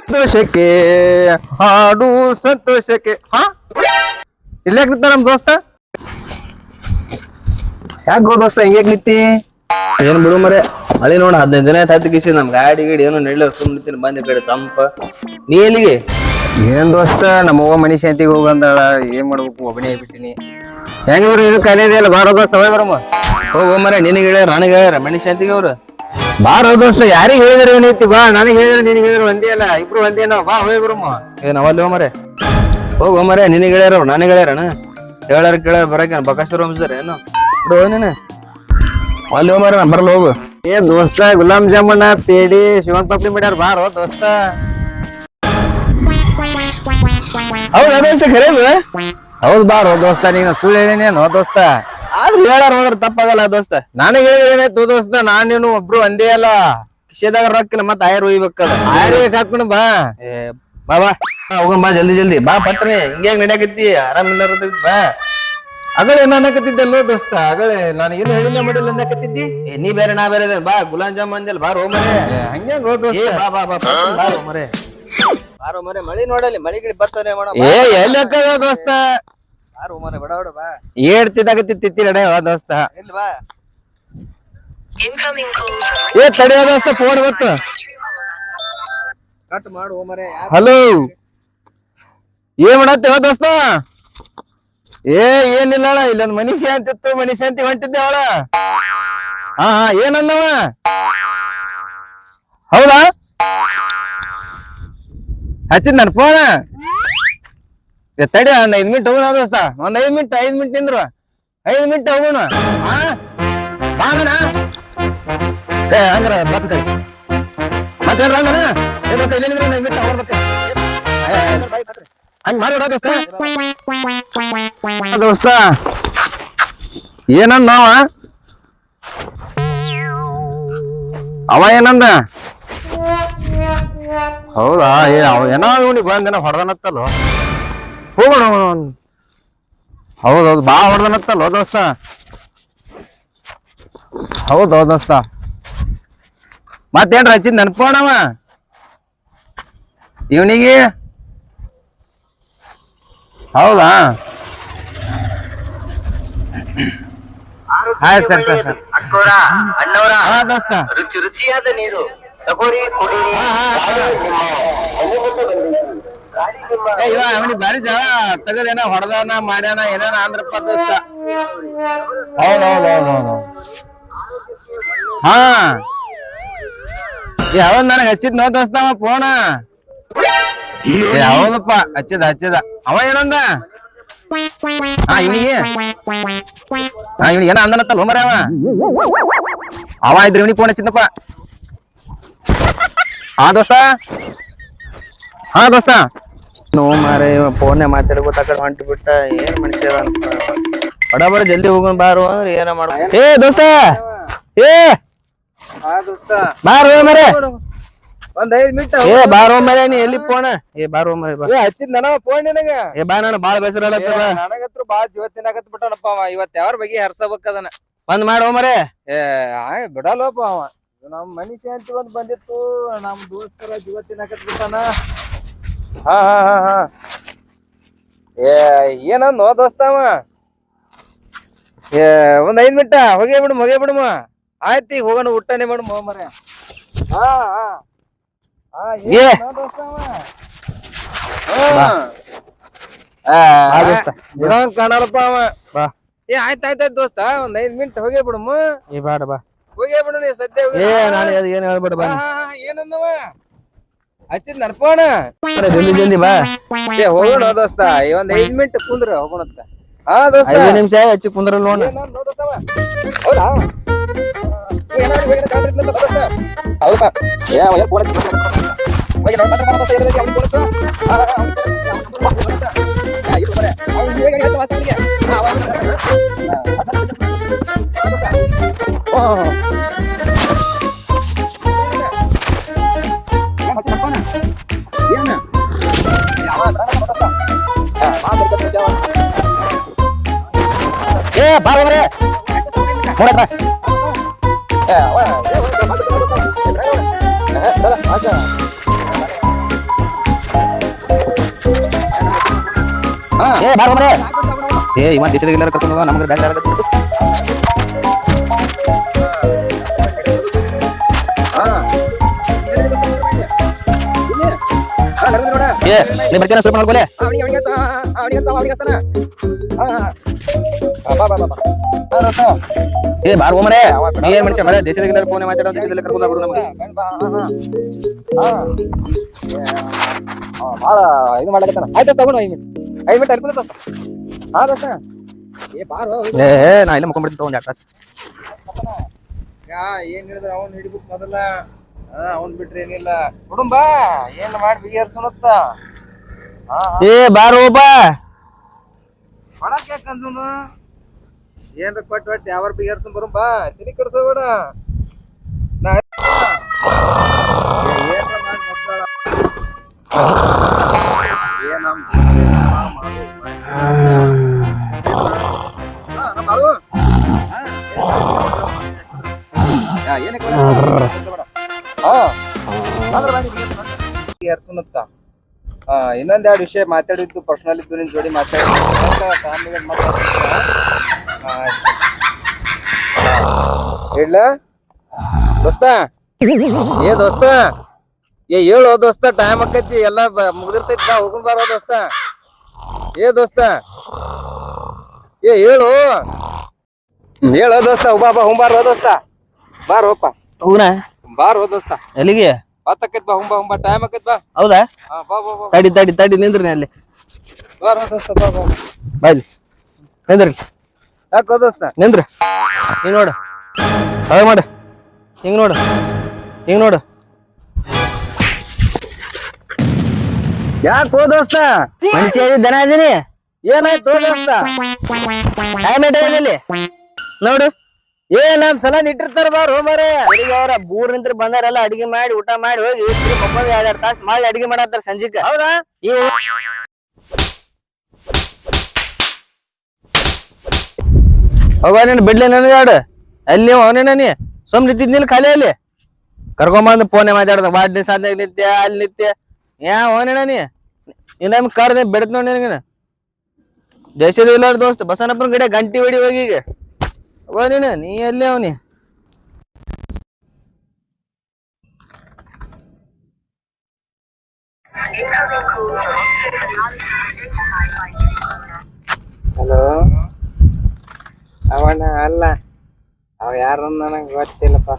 ಸಂತೋಷಕ್ಕೆ ಹಾಡು ಸಂತೋಷಕ್ಕೆ ಹಾ ಇಲ್ಲೇ ನಿಂತ ನಮ್ ದೋಸ್ತ ಯಾಕೆ ದೋಸ್ತ ಹಿಂಗೆ ನಿಂತಿ ಏನ್ ಬಿಡು ಮರೆ ಮಳಿ ನೋಡ 15 ದಿನ ಆಯ್ತು ಕಿಸಿ ನಮ್ ಗಾಡಿ ಗಿಡಿ ಏನೋ ನೆಡ್ಲ ಸುಮ್ಮನೆ ಬಂದ ಕಡೆ ತಂಪ ನೀ ಎಲ್ಲಿಗೆ ಏನ್ ದೋಸ್ತ ನಮ್ಮವ್ವ ಮನಿ ಶಾಂತಿಗೆ ಹೋಗಂದಾಳ ಏನ್ ಮಾಡ್ಬೇಕು ಒಬ್ಬನೇ ಬಿಟ್ಟಿನಿ ಹೆಂಗಿದ್ರು ಇದು ಕಲಿಯದಿಲ್ಲ ಬಾರೋ ದೋಸ್ತ ಹೋಗಿ ಬರಮ್ಮ ಹೋಗೋ ಮರೆ ನಿನಗೆ ಹೇಳ್ಯಾರ ನನಗೆ ಹೇಳ್ಯಾರ ಮನಿ ಶಾಂತಿಗೆ ಅವ್ರು ಬಾರೋ ದೋಸ್ತ ಯಾರಿಗೆ ಹೇಳಿದ್ರೆ ಏನೈತಿ ಬಾ ನನಗೆ ಹೇಳಿದ್ರೆ ನಿನಗೆ ಹೇಳಿದ್ರೆ ಒಂದೇ ಅಲ್ಲ ಇಬ್ರು ಒಂದೇ ನಾವು ಬಾ ಹೋಗಿ ಬರಮ್ಮ ಏನ್ ಅವಲ್ಲಿ ಮರೆ ಹೋಗೋ ಮರೆ ನಿನಗೆ ಹೇಳ್ಯಾರ ನನಗೆ ಹೇಳ್ಯಾರಣ ಹೇಳಾರ ಕೇಳಾರ ಬರಕ ಬಕಾಸುರ ವಂಶದಾರ ಏನು ಬಿಡು ನೀನು ಅಲ್ಲಿ ಹೋಗ ಮರೆ ಬರಲ್ಲ ಹೋಗು ಏ ದೋಸ್ತ ಗುಲಾಬ್ ಜಾಮೂನ ಪೇಡಿ ಶಿವನ್ ಪಾಪಡಿ ಮಾಡ್ಯಾರ ಬಾರೋ ದೋಸ್ತ ಹೌದಾ ದೋಸ್ತ ಖರೆ ಹೌದ್ ಬಾರೋ ದೋಸ್ತ ನೀನು ಸುಳ್ಳು ಹೇಳಿನೇನು ದೋಸ್ತ ಆದ್ರೂ ಹೇಳಾರ ಹೋದ್ರ ತಪ್ಪಾಗಲ್ಲ ದೋಸ್ತ ನನಗೆ ಹೇಳಿದೇನಾಯ್ತು ದೋಸ್ತ ನಾನ್ ನೀನು ಒಬ್ರು ಒಂದೇ ಅಲ್ಲ ಕಿಶೆದಾಗ ರೊಕ್ಕಿಲ್ಲ ಮತ್ತೆ ಆಯರ್ ಒಯ್ಬೇಕದ ಆಯ್ರಿಗೆ ಹಾಕೊಂಡು ಬಾ ಬಾ ಬಾ ಹೋಗನ್ ಬಾ ಜಲ್ದಿ ಜಲ್ದಿ ಬಾ ಪಟ್ನೆ ಹಿಂಗ್ಯಾಗ ನಡ್ಯಾಕತ್ತಿ ಆರಾಮಿಲ್ಲ ಬಾ ಅಗಳೇ ನಾನು ಅನ್ನಕತ್ತಿದ್ದಲ್ಲೋ ದೋಸ್ತ ಅಗಳೇ ನಾನು ಏನು ಹೇಳಿಲ್ಲ ಮಾಡಿಲ್ಲ ಅನ್ನಕತ್ತಿದ್ದಿ ನೀ ಬೇರೆ ನಾ ಬೇರೆ ಬಾ ಗುಲಾಬ್ ಜಾಮ್ ಅಂದಿಲ್ಲ ಬಾರೋ ಮರೆ ಹಂಗ್ಯಾಂಗ ಹೋ ದೋಸ್ತ ಬಾ ಬಾ ಬಾ ಬಾರೋ ಮರೆ ಬಾರೋ ಮರೆ ಮಳಿ ನೋಡಲಿ ಮಳಿ ಗಿಡಿ ಬರ್ತಾನೆ ಮಾಡ ಏ ಎಲ್ಲಕ್ಕದ ದೋಸ್ತ ಬಾರೋ ಮರೆ ಬಡ ಬಡ ಬಾ ತಿತ್ತಿ ನಡೆ ಹೋ ದೋಸ್ತ ಎಲ್ಲಿ ಬಾ ಏ ತಡೆಯೋ ದೋಸ್ತ ಫೋನ್ ಗೊತ್ತು ಕಟ್ ಮಾಡು ಮರೆ ಹಲೋ ಏನ್ ಮಾಡತ್ತೆ ಹೋ ದೋಸ್ತ ಏನಿಲ್ಲ ಅಣ್ಣ ಇಲ್ಲೊಂದ್ ಮನುಷ್ಯ ಅಂತಿತ್ತು ಮನುಷ್ಯ ಅಂತ ಹೊಂಟಿದ್ದೆ ಅವಳ ಹಾ ಏನಂದವ ಹೌದಾ ಹಚ್ಚಿದ್ ನನ್ ಫೋನ್ ತಡಿ ಒಂದ್ 5 ಮಿನಿಟ್ ಹೋಗೋಣ ದೋಸ್ತ ಒಂದ್ 5 ಮಿನಿಟ್ ನಿಂದ್ರು 5 ಮಿನಿಟ್ ಹೋಗೋಣ ಹಾ ಬಾಂಗಣ ಏ ಹಂಗಾರ ಬರ್ತದೆ ಮತ್ತೇನ್ರ ಹಂಗಣ ಏ ದೋಸ್ತ ಇಲ್ಲಿಂದ್ರೆ 5 ಮಿನಿಟ್ ಹೋಗ್ಬೇಕು ಹಂಗ ಮಾಡಿ ದೋಸ್ತ ದೋಸ್ತ ಏನಂದ ಅವ ಏನಂದ ಹೌದಾ ಏ ಅವ ಏನೋ ಇವನಿಗೆ ಬಂದೇನ ಹೊಡೆದನತ್ತಲ್ಲ ಹೋಗೋಣ ಹೌದೌದು ಬಾ ಹೊಡೆದನತ್ತಲ್ಲ ದೋಸ್ತ ಹೌದೌದು ದೋಸ್ತ ಮತ್ತೇನ್ರ ಹಚ್ಚಿದ್ ನೆನ್ಪೋಣವ ಇವನಿಗೆ ಹೌದಾ ಆಯ್ತು ಸರ್ ಅಕ್ಕವರ ಅಣ್ಣವರ ಹಾ ದೋಸ್ತ ರುಚಿಯಾದ ನೀರು ತಗೋರಿ ಕುಡೀರಿ. ಅವನಿಗೆ ಬಾರಿ ಜಗಳ ತಗದೇನ ಹೊಡೆದಾನ ಮಾಡ್ಯಾನ ಏನಾನ ಅಂದ್ರಪ್ಪ ದೋಸ್ತ ಹೌದೌದೌದೌದು ಹಾ ಯಾವನ್ ನನಗೆ ಹಚ್ಚಿದ್ ನೋ ದೋಸ್ತ ಅವ ಫೋನ ಹೌದಪ್ಪ ಹಚ್ಚಿದ ಅವ ಏನಂದ ಇವನಿಗೆ ಏನ ಅಂದನತ್ತಲ್ಲ ಮರ ಅವ ಇದ್ರಿ ಇವನಿಗೆ ಫೋನ್ ಹಚ್ಚಿದ್ನಪ್ಪ ಹಾ ದೋಸ್ತ ನೋ ಮಾರೆ ಫೋನ್ನೇ ಮಾತಾಡಿ ಗೊತ್ತಾಕಡೆ ಹೊಂಟಿ ಬಿಟ್ಟ ಏನ್ ಮನುಷ್ಯ ಬಡ ಜಲ್ದಿ ಹೋಗೋಣ ಬಾರು ಅಂದ್ರೆ ಏನ ಮಾಡ ಏ ದೋಸ್ತ ಏ ಬಾರೋ ಮರೆ ಒಂದ್ 5 ಮಿನಿಟ್ ಏ ಬಾರೋ ಮರೆ ನೀ ಎಲ್ಲಿ ಫೋನ್ ಏ ಬಾರೋ ಮರೆ ಬಾ ಹಚ್ಚಿದ್ ನನಗ ಫೋನ್ ನಿನಗ ಏ ಬಾ ನಾನು ಬಾಳ ಬೇಸರ ನನಗತ್ರ ಬಾಳ ಜೀವತ್ತಿನಾಗತ್ ಬಿಟ್ಟನಪ್ಪ ಅವ ಇವತ್ ಯಾರ ಬಗ್ಗೆ ಹರ್ಸಬೇಕದನ ಬಂದ್ ಮಾಡೋ ಮರೆ ಏ ಬಿಡಲ್ಲಪ್ಪ ಅವ ನಮ್ ಮನುಷ್ಯ ಅಂತ ಒಂದ್ ಬಂದಿತ್ತು ನಮ್ ದೋಸ್ತರ ಜೀವತ್ತಿನಾಗತ್ ಬಿಟ್ಟಾನ ಹಾ ಏ ಏನಂದ ದೋಸ್ತ ಅವ ಏ ಒಂದ್ 5 ಮಿನಿಟ್ ಹೋಗೇ ಬಿಡಮ ಆಯ್ತು ಈಗ ಹೋಗೋಣ ಊಟನೇ ಮಾಡು ಮರ ಕಾಣಲ್ಲಪ್ಪ ಅವ ಏ ಆಯ್ತಾಯ್ತಾಯ್ತು ದೋಸ್ತ ಒಂದ್ 5 ಮಿನಿಟ್ ಹೋಗೇ ಬಿಡಮ ಏ ಬಾಡ ಬಾ ಹೋಗೇ ಬಿಡು ನೀ ಸದ್ಯ ಏ ನಾನು ಏನ್ ಹೇಳ್ಬೇಡ ಬಾ ಏನಂದವ ಹಚ್ಚಿದ್ ನರ್ಪೋಣ ಜಲ್ದಿ ಬಾ ಏ ಹೋಗೋಣ ದೋಸ್ತ ಒಂದ್ 5 ಮಿನಿಟ್ ಕುಂದ್ರ ಹೋಗೋಣಂತ ಹಾ ದೋಸ್ತ 5 ನಿಮಿಷ ಹಚ್ಚಿ ಕುಂದ್ರಲ್ಲ ನೋಡ ಹೌದಾ ಹೌದಾ ಏ ಬಾರವ್ರೆ ಏ ಬಾರ ಮರೆ ಏ ಇವ ದೇಶದಾಗ ಎಲ್ಲಾರ ಕರ್ಕೊಂಡು ಹೋಗ ನಮ್ಗೆ ಬ್ಯಾಗ್ ಆಗತ್ತೆ ಏ ನೀ ಬರ್ತೀನ ಸ್ವಲ್ಪ ಮಾಡ್ಕೊಲೆ ಏ ಬಾರ್ ಮರೆ ನೀ ಏನ್ ಮನುಷ್ಯ ಮರೆ ದೇಶದಾಗ ಎಲ್ಲಾರ ಫೋನ್ ಮಾತಾಡೋ ದೇಶದಲ್ಲಿ ಕರ್ಕೊಂಡು ಹೋಗ್ಬಿಡು ನಮ್ಗೆ ಭಾಳ ಇದು ಮಾಡ್ಲಕತ್ತಾನ ಆಯ್ತು ತಗೊಂಡು 5 ಮಿನಿಟ್ ಅಲ್ಲಿ ಕೂತ ಹಾ ದೋಸ್ತ ಏ ಬಾರೋ ಏ ನಾ ಇಲ್ಲ ಮುಕೊಂಡ್ಬಿಡ್ತೀನಿ ತಗೊಂಡು 2 ತಾಸು ಏನ್ ಹೇಳಿದ್ರ ಅವ್ನ್ ಹಿಡಿಬೇಕು ಮೊದಲ ಅವ್ನ್ ಬಿಟ್ರೆ ಏನಿಲ್ಲ ಕುಡುಂಬ ಏನ್ ಮಾಡಿ ಬಿಗಿಯರ್ಸುನತ್ತ ಏ ಬಾರೋಪ ಮಾಡಕ್ ಯಾಕಂದನು ಏನ್ರ ಕೊಟ್ಟು ಒಟ್ಟು ಯಾವ ಬಿಗಿಯರ್ಸನ್ ಬರುಂಬ ತಿಳಿ ಕಡ್ಸೋಬೇಡ ನಾ ಇನ್ನೊಂದೆರಡು ವಿಷಯ ಮಾತಾಡಿದ್ದು ಪರ್ಸನಲ್ ಇದ್ದು ನಿನ್ ಜೋಡಿ ಹೇಳ ದೋಸ್ತ ಏ ದೋಸ್ತ ಏ ಹೇಳು ದೋಸ್ತ ಟೈಮ್ ಆಕೈತಿ ಎಲ್ಲ ಮುಗ್ದಿರ್ತೈತಿ ಬಾ ಹೋಗುನ್ ಬಾರೋ ದೋಸ್ತ ಏ ದೋಸ್ತ ಏ ಹೇಳು ಹೇಳೋ ದೋಸ್ತ ಬಾ ಹುಂಬಾರೋ ದೋಸ್ತ ಬಾರೋಪ್ಪ ಹೋಗ್ನ ಬಾರೋ ದೋಸ್ತ ಎಲ್ಲಿಗೆ ಆಕೈತ್ ಬಾ ಹುಂಬಾ ಟೈಮ್ ಆಕೈತ್ ಬಾ ಹೌದಾ ಬಾ ಬಾ ಬಾ ತಡಿ ತಡಿ ತಡಿ ನಿಂದ್ರಿ ಅಲ್ಲಿ ಬಾರೋ ದೋಸ್ತ ಬಾ ಬಾ ಬಾಯ್ಲಿ ನಿಂದ್ರಿ ಯಾಕೋ ದೋಸ್ತ ನಿಂದ್ರಿ ಹಿಂಗ್ ನೋಡು ಹಾಗೆ ಮಾಡು ಹಿಂಗ್ ನೋಡು ಹಿಂಗ್ ನೋಡು ಯಾಕೋ ದೋಸ್ತ ಮನುಷ್ಯ ದನ ಇದೀನಿ ಏನಾಯ್ತು ದೋಸ್ತ ಟೈಮ್ ಇಲ್ಲಿ ನೋಡು ಏ ನಮ್ ಸಲ ಇಟ್ಟಿರ್ತಾರ ಬಾರೋ ಮಾರೇ ಅವ್ರ ಬೂರ್ ನಿಂತ್ರ ಬಂದಾರೆಲ್ಲ ಅಡಿಗೆ ಮಾಡಿ ಊಟ ಮಾಡಿ ಹೋಗಿ ಮಕ್ಕಳು 2 ತಾಸು ಮಾಡಿ ಅಡಿಗೆ ಮಾಡತ್ತಾರ ಸಂಜಿಕ ಹೌದಾ ಹೋಗ ನೀನು ಬಿಡ್ಲಿ ನನಗೆ ಯಾಡು ಅಲ್ಲಿ ಅವನೇನ ನೀ ಸುಮ್ ನಿಂತಿದ್ನಿಲ್ಲ ಖಾಲಿ ಅಲ್ಲಿ ಕರ್ಕೊಂಬಂದು ಫೋನೆ ಮಾತಾಡ್ದ ಬಾಡ್ಲಿ ಸಾಧ್ಯ ನಿತ್ಯ ಅಲ್ಲಿ ನಿತ್ಯ ಅವನೇನ ನೀ ಇನ್ನೊಮ್ಮೆ ಕರ್ದೆ ಬೆಡತ್ ನೋಡಿ ನಿನಗೇನ ದೇಶದ ಇಲ್ಲ ದೋಸ್ತ ಬಸನಪ್ಪನ ಗಿಡ ಗಂಟಿ ಹೊಡಿ ಹೋಗಿ ಈಗ ಹೋಗ ನೀ ಎಲ್ಲಿ ಅವನಿ ಹಲೋ ಅವನ ಅಲ್ಲ ಅವ ಯಾರು ನನಗೆ ಗೊತ್ತಿಲ್ಲಪ್ಪ